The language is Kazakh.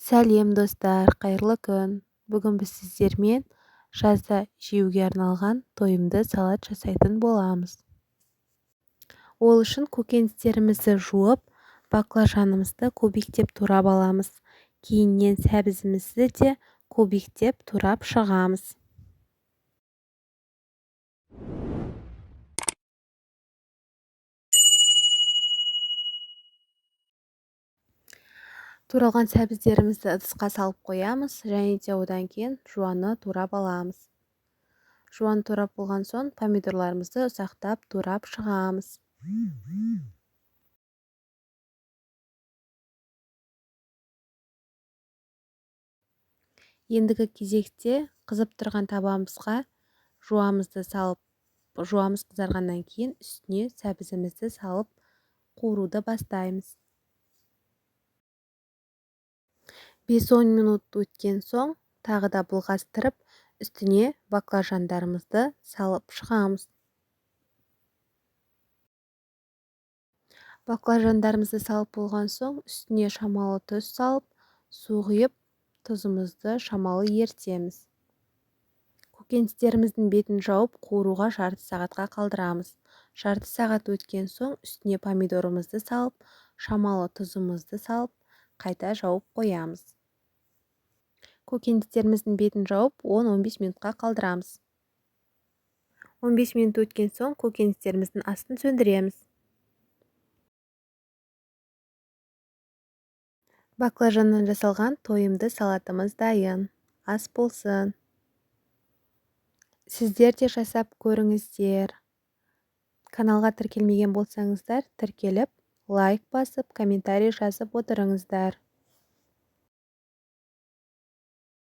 Сәлем достар, қайырлы күн. Бүгін біз сіздермен жазда жеуге арналған тойымды салат жасайтын боламыз. Ол үшін көкөністерімізді жуып, баклажанымызды кубиктеп турап аламыз. Кейіннен сәбізімізді де кубиктеп турап шығамыз. Туралған сәбіздерімізді ыдысқа салып қоямыз, және де одан кейін жуаны турап аламыз. Жуан турап болған соң помидорларымызды ұсақтап турап шығамыз. Ендігі кезекте қызып тұрған табамызға жуамызды салып, жуамыз қызарғаннан кейін үстіне сәбізімізді салып қуыруды бастаймыз. 5-10 минут өткен соң тағы да бұлғастырып, үстіне баклажандарымызды салып шығамыз. Баклажандарымызды салып болған соң үстіне шамалы тұз салып, су құйып, тұзымызды шамалы ертеміз. Көкөністеріміздің бетін жауып, қуыруға жарты сағатқа қалдырамыз. Жарты сағат өткен соң үстіне помидорымызды салып, шамалы тұзымызды салып, қайта жауып қоямыз. Көкөністеріміздің бетін жауып 10-15 минутқа қалдырамыз. 15 минут өткен соң көкөністеріміздің астын сөндіреміз. Баклажаннан жасалған тойымды салатымыз дайын. Ас болсын. Сіздер де жасап көріңіздер. Каналға тіркелмеген болсаңыздар, тіркеліп, лайк басып, комментарий жазып отырыңыздар.